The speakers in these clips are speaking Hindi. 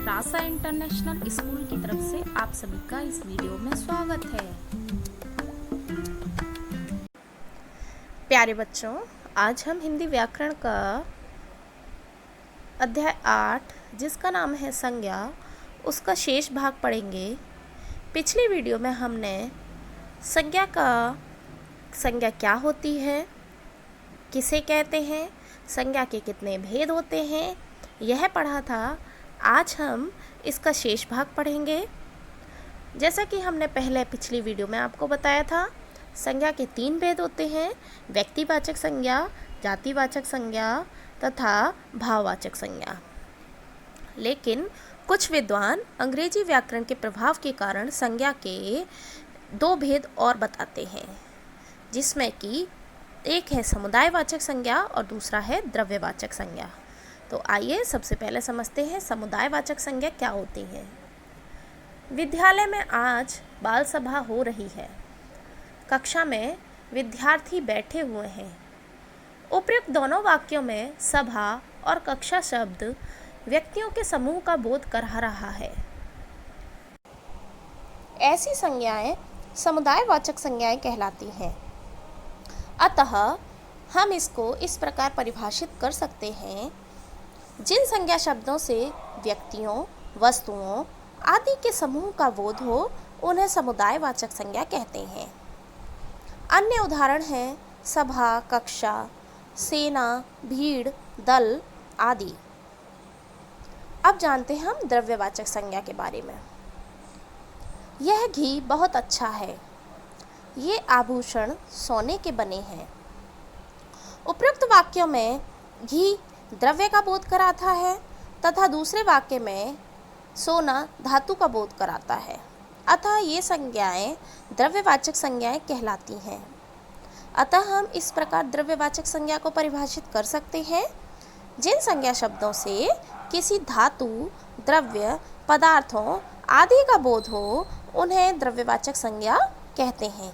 रासा इंटरनेशनल स्कूल की तरफ से आप सभी का इस वीडियो में स्वागत है। प्यारे बच्चों, आज हम हिंदी व्याकरण का अध्याय 8 जिसका नाम है संज्ञा, उसका शेष भाग पढ़ेंगे। पिछली वीडियो में हमने संज्ञा क्या होती है, किसे कहते हैं, संज्ञा के कितने भेद होते हैं, यह पढ़ा था। आज हम इसका शेष भाग पढ़ेंगे। जैसा कि हमने पहले पिछली वीडियो में आपको बताया था, संज्ञा के 3 भेद होते हैं: व्यक्तिवाचक संज्ञा, जातिवाचक संज्ञा तथा भाववाचक संज्ञा। लेकिन कुछ विद्वान अंग्रेजी व्याकरण के प्रभाव के कारण संज्ञा के 2 भेद और बताते हैं, जिसमें कि एक है समुदायवाचक संज्ञा और दूसरा है द्रव्यवाचक संज्ञा। तो आइए सबसे पहले समझते हैं समुदायवाचक संज्ञा क्या होती है। विद्यालय में आज बाल सभा हो रही है। कक्षा में विद्यार्थी बैठे हुए हैं। उपयुक्त दोनों वाक्यों में सभा और कक्षा शब्द व्यक्तियों के समूह का बोध करा रहा है। ऐसी संज्ञाएं समुदायवाचक संज्ञाएं कहलाती हैं। अतः हम इसको इस प्रकार परिभाषित कर सकते हैं: जिन संज्ञा शब्दों से व्यक्तियों, वस्तुओं आदि के समूह का बोध हो, उन्हें समुदायवाचक संज्ञा कहते हैं। अन्य उदाहरण हैं सभा, कक्षा, सेना, भीड़, दल आदि। अब जानते हैं हम द्रव्यवाचक संज्ञा के बारे में। यह घी बहुत अच्छा है। ये आभूषण सोने के बने हैं। उपयुक्त वाक्यों में घी द्रव्य का बोध कराता है तथा दूसरे वाक्य में सोना धातु का बोध कराता है। अतः ये संज्ञाएं द्रव्यवाचक संज्ञाएं कहलाती हैं। अतः हम इस प्रकार द्रव्यवाचक संज्ञा को परिभाषित कर सकते हैं: जिन संज्ञा शब्दों से किसी धातु, द्रव्य, पदार्थों आदि का बोध हो, उन्हें द्रव्यवाचक संज्ञा कहते हैं।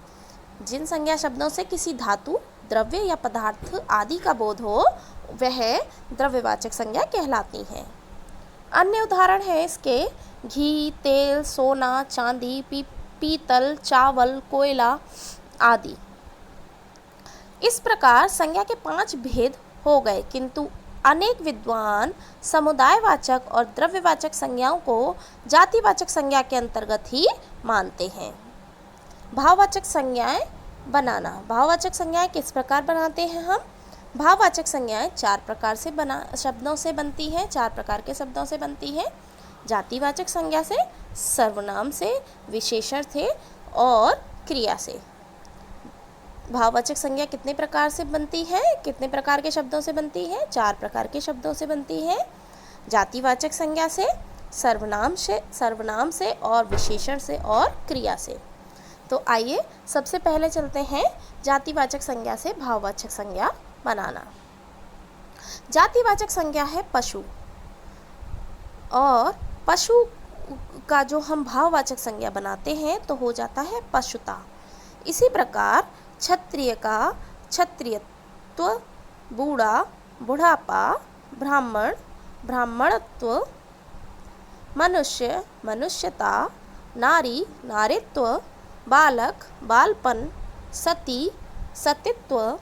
जिन संज्ञा शब्दों से किसी धातु, द्रव्य या पदार्थ आदि का बोध हो, वह द्रव्यवाचक संज्ञा कहलाती हैं। अन्य उदाहरण है इसके घी, तेल, सोना, चांदी, पीतल, चावल, कोयला आदि। इस प्रकार संज्ञा के 5 भेद हो गए, किंतु अनेक विद्वान समुदायवाचक और द्रव्यवाचक संज्ञाओं को जातिवाचक संज्ञा के अंतर्गत ही मानते हैं। भाववाचक संज्ञाएं बनाना। भाववाचक संज्ञाएं किस प्रकार बनाते हैं हम? भाववाचक संज्ञाएं 4 प्रकार से शब्दों से बनती हैं, 4 प्रकार के शब्दों से बनती हैं। जातिवाचक संज्ञा से, सर्वनाम से, विशेषण से और क्रिया से। भाववाचक संज्ञा कितने प्रकार से बनती है, कितने प्रकार के शब्दों से बनती है? 4 प्रकार के शब्दों से बनती है। जातिवाचक संज्ञा से, सर्वनाम से और विशेषण से और क्रिया से। तो आइए सबसे पहले चलते हैं जातिवाचक संज्ञा से भाववाचक संज्ञा बनाना। जातिवाचक संज्ञा है पशु, और पशु का जो हम भाववाचक संज्ञा बनाते हैं तो हो जाता है पशुता। इसी प्रकार क्षत्रिय का क्षत्रियत्व, बूढ़ा बुढ़ापा, ब्राह्मण ब्राह्मणत्व, मनुष्य मनुष्यता, नारी नारीत्व, बालक बालपन, सती सतीत्व,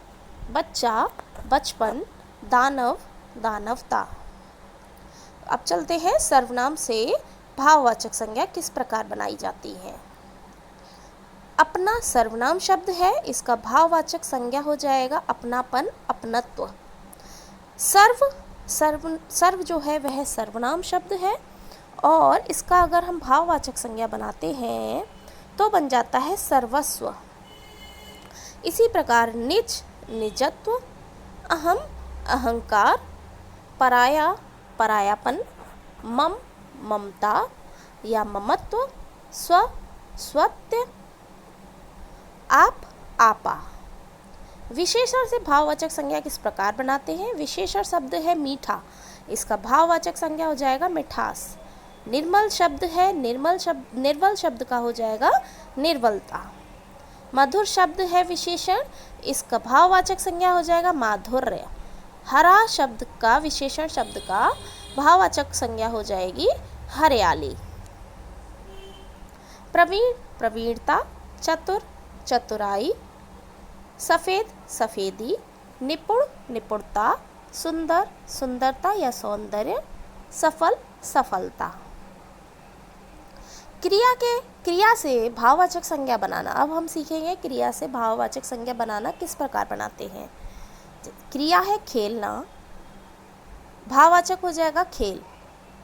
बच्चा बचपन, दानव दानवता। अब चलते हैं सर्वनाम से भाववाचक संज्ञा किस प्रकार बनाई जाती है। अपना सर्वनाम शब्द है, इसका भाववाचक संज्ञा हो जाएगा अपनापन, अपनत्व। सर्व जो है वह सर्वनाम शब्द है, और इसका अगर हम भाववाचक संज्ञा बनाते हैं तो बन जाता है सर्वस्व। इसी प्रकार निज निजत्व, अहम अहंकार, पराया परायापन, मम ममता या ममत्व, स्व स्वत्व, आप आपा। विशेषण से भाववाचक संज्ञा किस प्रकार बनाते हैं? विशेषण शब्द है मीठा, इसका भाववाचक संज्ञा हो जाएगा मिठास। निर्मल शब्द है, निर्मल शब्द का हो जाएगा निर्बलता। मधुर शब्द है विशेषण, इसका भाववाचक संज्ञा हो जाएगा माधुर्य। हरा शब्द का विशेषण शब्द का भाववाचक संज्ञा हो जाएगी हरियाली। प्रवीण प्रवीणता, चतुर चतुराई, सफ़ेद सफ़ेदी, निपुण निपुणता, सुंदर सुंदरता या सौंदर्य, सफल सफलता। क्रिया से भाववाचक संज्ञा बनाना। अब हम सीखेंगे क्रिया से भाववाचक संज्ञा बनाना किस प्रकार बनाते हैं। क्रिया है खेलना, भाववाचक हो जाएगा खेल।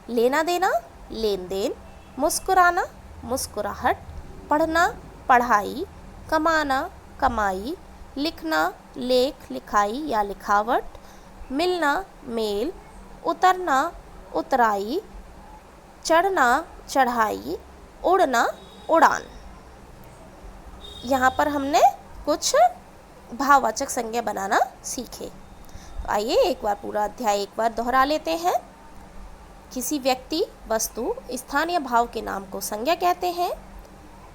लेना देना, लेन देन। मुस्कुराना, मुस्कुराहट। पढ़ना, पढ़ाई। कमाना, कमाई। लिखना, लेख लिखाई या लिखावट। मिलना, मेल। उतरना, उतराई। चढ़ना, चढ़ाई। उड़ना, उड़ान। यहाँ पर हमने कुछ भाववाचक संज्ञा बनाना सीखे। तो आइए एक बार पूरा अध्याय एक बार दोहरा लेते हैं। किसी व्यक्ति, वस्तु, स्थान या भाव के नाम को संज्ञा कहते हैं।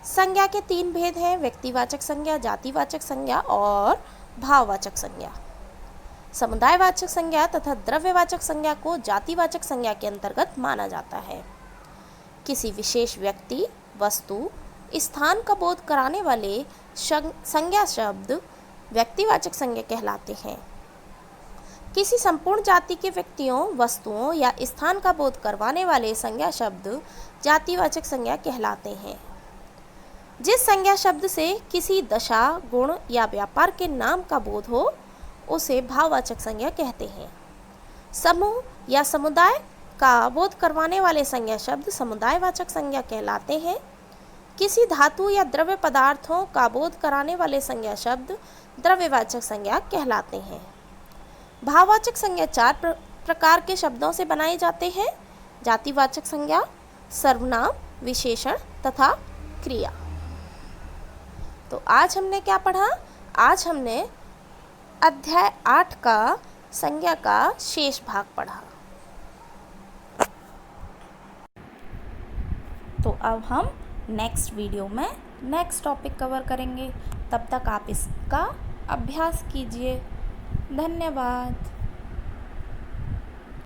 संज्ञा के 3 भेद हैं, व्यक्तिवाचक संज्ञा, जातिवाचक संज्ञा और भाववाचक संज्ञा। समुदायवाचक संज्ञा तथा द्रव्यवाचक संज्ञा को जातिवाचक संज्ञा के अंतर्गत माना जाता है। किसी विशेष व्यक्ति, वस्तु, स्थान का बोध कराने वाले संज्ञा शब्द व्यक्तिवाचक संज्ञा कहलाते हैं। किसी संपूर्ण जाति के व्यक्तियों, वस्तुओं या स्थान का बोध करवाने वाले संज्ञा शब्द जातिवाचक संज्ञा कहलाते हैं। जिस संज्ञा शब्द से किसी दशा, गुण या व्यापार के नाम का बोध हो उसे भाववाचक संज्ञा कहते हैं। समूह या समुदाय का बोध करवाने वाले संज्ञा शब्द समुदायवाचक संज्ञा कहलाते हैं। किसी धातु या द्रव्य पदार्थों का बोध कराने वाले संज्ञा शब्द द्रव्यवाचक संज्ञा कहलाते हैं। भाववाचक संज्ञा 4 प्रकार के शब्दों से बनाए जाते हैं। जातिवाचक संज्ञा, सर्वनाम, विशेषण तथा क्रिया। तो आज हमने क्या पढ़ा? आज हमने अध्याय 8 का संज्ञा का शेष भाग पढ़ा। तो अब हम नेक्स्ट वीडियो में नेक्स्ट टॉपिक कवर करेंगे। तब तक आप इसका अभ्यास कीजिए। धन्यवाद।